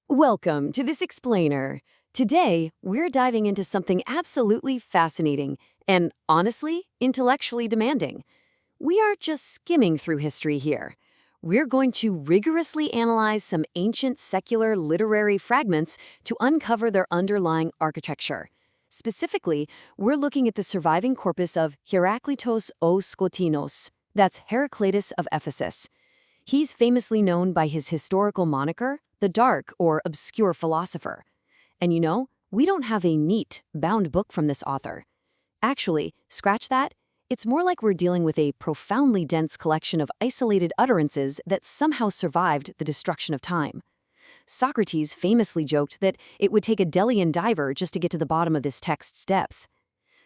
Welcome to this explainer. Today, we're diving into something absolutely fascinating and, honestly, intellectually demanding. We aren't just skimming through history here. We're going to rigorously analyze some ancient secular literary fragments to uncover their underlying architecture. Specifically, we're looking at the surviving corpus of Heraclitus of Ephesus. That's Heraclitus of Ephesus. He's famously known by his historical moniker, the dark or obscure philosopher. And we don't have a neat, bound book from this author. Actually, scratch that, it's more like we're dealing with a profoundly dense collection of isolated utterances that somehow survived the destruction of time. Socrates famously joked that it would take a Delian diver just to get to the bottom of this text's depth.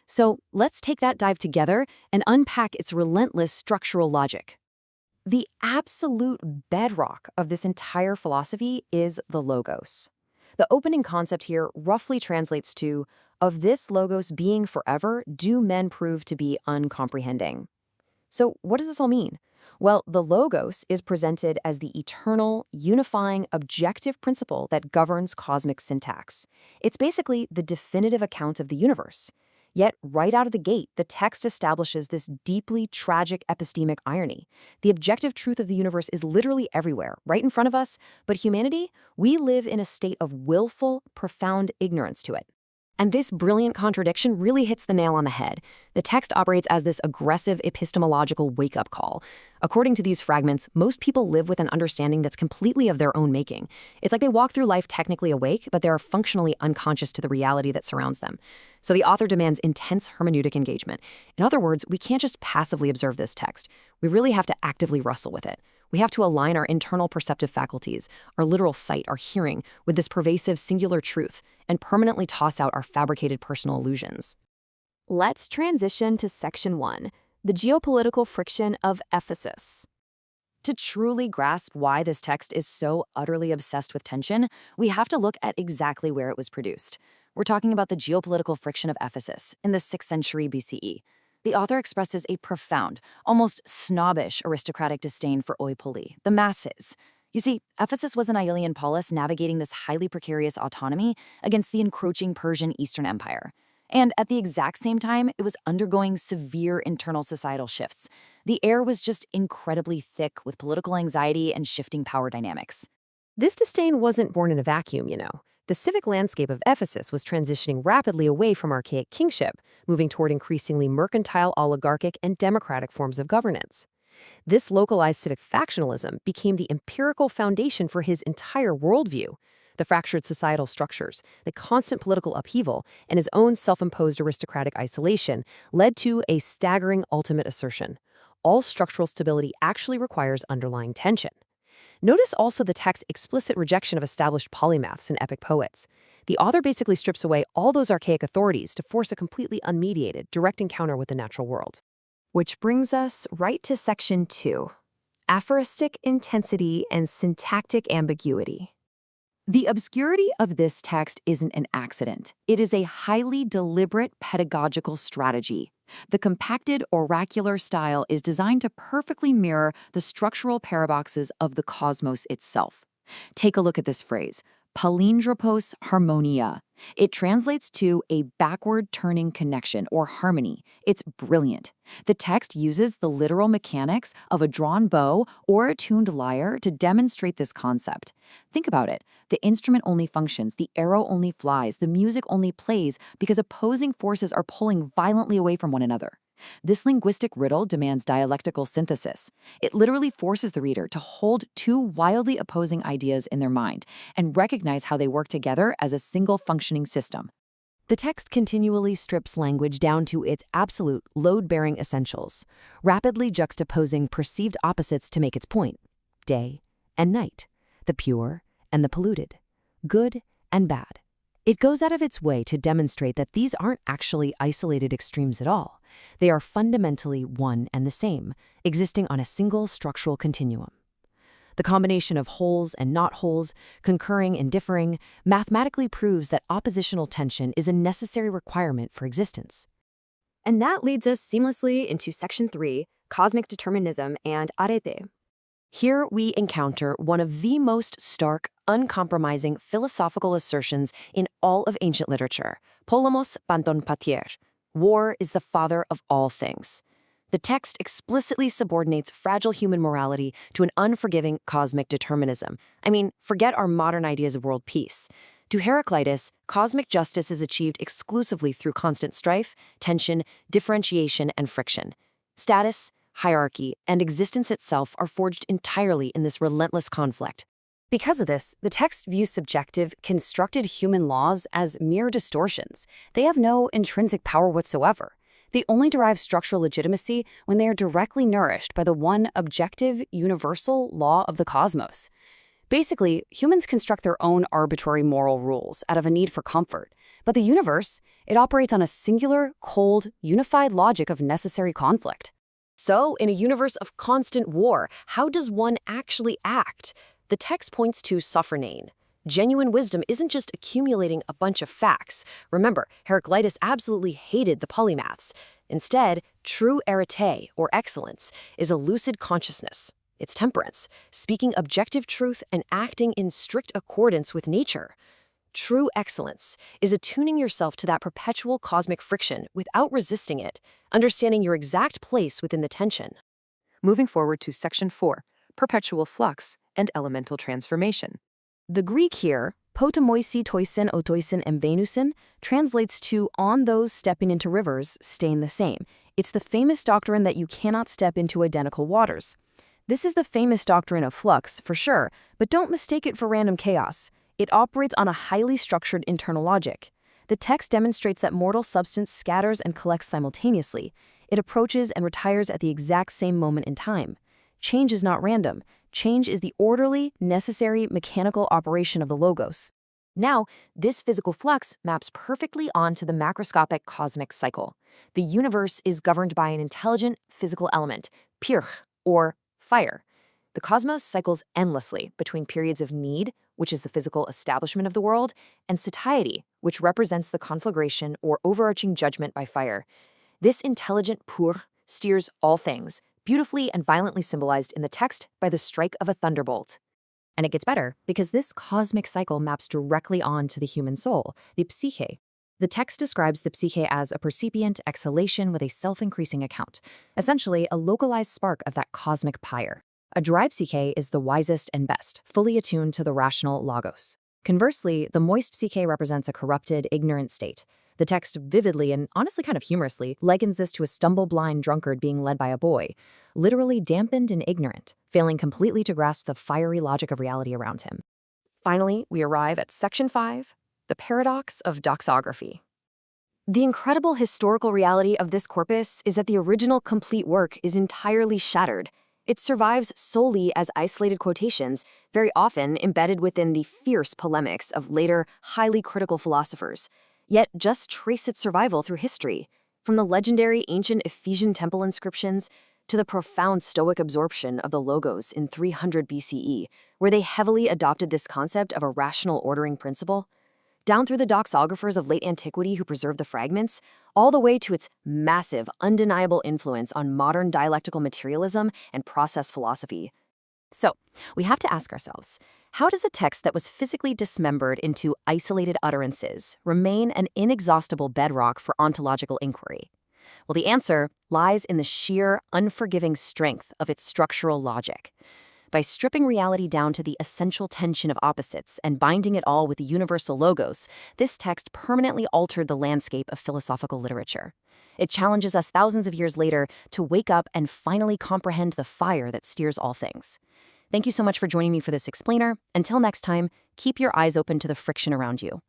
So let's take that dive together and unpack its relentless structural logic. The absolute bedrock of this entire philosophy is the logos. The opening concept here roughly translates to, of this logos being forever, do men prove to be uncomprehending. So what does this all mean? Well, the logos is presented as the eternal, unifying, objective principle that governs cosmic syntax. It's basically the definitive account of the universe. Yet, right out of the gate, the text establishes this deeply tragic epistemic irony. The objective truth of the universe is literally everywhere, right in front of us, but humanity, we live in a state of willful, profound ignorance to it. And this brilliant contradiction really hits the nail on the head. The text operates as this aggressive epistemological wake-up call. According to these fragments, most people live with an understanding that's completely of their own making. It's like they walk through life technically awake, but they are functionally unconscious to the reality that surrounds them. So the author demands intense hermeneutic engagement. In other words, we can't just passively observe this text. We really have to actively wrestle with it. We have to align our internal perceptive faculties, our literal sight, our hearing, with this pervasive singular truth, and permanently toss out our fabricated personal illusions. Let's transition to Section 1, the geopolitical friction of Ephesus. To truly grasp why this text is so utterly obsessed with tension, we have to look at exactly where it was produced. We're talking about the geopolitical friction of Ephesus in the 6th century BCE. The author expresses a profound, almost snobbish aristocratic disdain for oi poly, the masses. You see, Ephesus was an Aeolian polis navigating this highly precarious autonomy against the encroaching Persian Eastern Empire. And at the exact same time, it was undergoing severe internal societal shifts. The air was just incredibly thick with political anxiety and shifting power dynamics. This disdain wasn't born in a vacuum, The civic landscape of Ephesus was transitioning rapidly away from archaic kingship, moving toward increasingly mercantile, oligarchic, and democratic forms of governance. This localized civic factionalism became the empirical foundation for his entire worldview. The fractured societal structures, the constant political upheaval, and his own self-imposed aristocratic isolation led to a staggering ultimate assertion. All structural stability actually requires underlying tension. Notice also the text's explicit rejection of established polymaths and epic poets. The author basically strips away all those archaic authorities to force a completely unmediated, direct encounter with the natural world. Which brings us right to Section 2, aphoristic intensity and syntactic ambiguity. The obscurity of this text isn't an accident. It is a highly deliberate pedagogical strategy. The compacted oracular style is designed to perfectly mirror the structural paradoxes of the cosmos itself. Take a look at this phrase, palindropos harmonia. It translates to a backward-turning connection or harmony. It's brilliant. The text uses the literal mechanics of a drawn bow or a tuned lyre to demonstrate this concept. Think about it. The instrument only functions, the arrow only flies, the music only plays because opposing forces are pulling violently away from one another. This linguistic riddle demands dialectical synthesis. It literally forces the reader to hold two wildly opposing ideas in their mind and recognize how they work together as a single functioning system. The text continually strips language down to its absolute load-bearing essentials, rapidly juxtaposing perceived opposites to make its point: day and night, the pure and the polluted, good and bad. It goes out of its way to demonstrate that these aren't actually isolated extremes at all. They are fundamentally one and the same, existing on a single structural continuum. The combination of wholes and not wholes, concurring and differing, mathematically proves that oppositional tension is a necessary requirement for existence. And that leads us seamlessly into Section 3, cosmic determinism and arete. Here we encounter one of the most stark, uncompromising philosophical assertions in all of ancient literature, polemos panton pater. War is the father of all things. The text explicitly subordinates fragile human morality to an unforgiving cosmic determinism. I mean, forget our modern ideas of world peace. To Heraclitus, cosmic justice is achieved exclusively through constant strife, tension, differentiation, and friction. Status, hierarchy, and existence itself are forged entirely in this relentless conflict. Because of this, the text views subjective, constructed human laws as mere distortions. They have no intrinsic power whatsoever. They only derive structural legitimacy when they are directly nourished by the one objective, universal law of the cosmos. Basically, humans construct their own arbitrary moral rules out of a need for comfort. But the universe, it operates on a singular, cold, unified logic of necessary conflict. So, in a universe of constant war, how does one actually act? The text points to sophronein. Genuine wisdom isn't just accumulating a bunch of facts. Remember, Heraclitus absolutely hated the polymaths. Instead, true arete, or excellence, is a lucid consciousness. It's temperance, speaking objective truth and acting in strict accordance with nature. True excellence is attuning yourself to that perpetual cosmic friction without resisting it, understanding your exact place within the tension. Moving forward to Section 4, perpetual flux and elemental transformation. The Greek here, potamoisi toisin otoisin emvenusin, translates to on those stepping into rivers, staying the same. It's the famous doctrine that you cannot step into identical waters. This is the famous doctrine of flux, for sure, but don't mistake it for random chaos. It operates on a highly structured internal logic. The text demonstrates that mortal substance scatters and collects simultaneously. It approaches and retires at the exact same moment in time. Change is not random. Change is the orderly, necessary, mechanical operation of the logos. Now, this physical flux maps perfectly onto the macroscopic cosmic cycle. The universe is governed by an intelligent physical element, pyrrh, or fire. The cosmos cycles endlessly between periods of need, which is the physical establishment of the world, and satiety, which represents the conflagration or overarching judgment by fire. This intelligent pur steers all things, beautifully and violently symbolized in the text by the strike of a thunderbolt. And it gets better, because this cosmic cycle maps directly onto the human soul, the psyche. The text describes the psyche as a percipient exhalation with a self-increasing account, essentially a localized spark of that cosmic pyre. A dry psyche is the wisest and best, fully attuned to the rational logos. Conversely, the moist psyche represents a corrupted, ignorant state. The text vividly and honestly kind of humorously likens this to a stumble-blind drunkard being led by a boy, literally dampened and ignorant, failing completely to grasp the fiery logic of reality around him. Finally, we arrive at Section 5, the paradox of doxography. The incredible historical reality of this corpus is that the original complete work is entirely shattered. It survives solely as isolated quotations, very often embedded within the fierce polemics of later, highly critical philosophers. Yet just trace its survival through history, from the legendary ancient Ephesian temple inscriptions to the profound Stoic absorption of the Logos in 300 BCE, where they heavily adopted this concept of a rational ordering principle, down through the doxographers of late antiquity who preserved the fragments, all the way to its massive, undeniable influence on modern dialectical materialism and process philosophy. So, we have to ask ourselves, how does a text that was physically dismembered into isolated utterances remain an inexhaustible bedrock for ontological inquiry? Well, the answer lies in the sheer, unforgiving strength of its structural logic. By stripping reality down to the essential tension of opposites and binding it all with the universal logos, this text permanently altered the landscape of philosophical literature. It challenges us thousands of years later to wake up and finally comprehend the fire that steers all things. Thank you so much for joining me for this explainer. Until next time, keep your eyes open to the friction around you.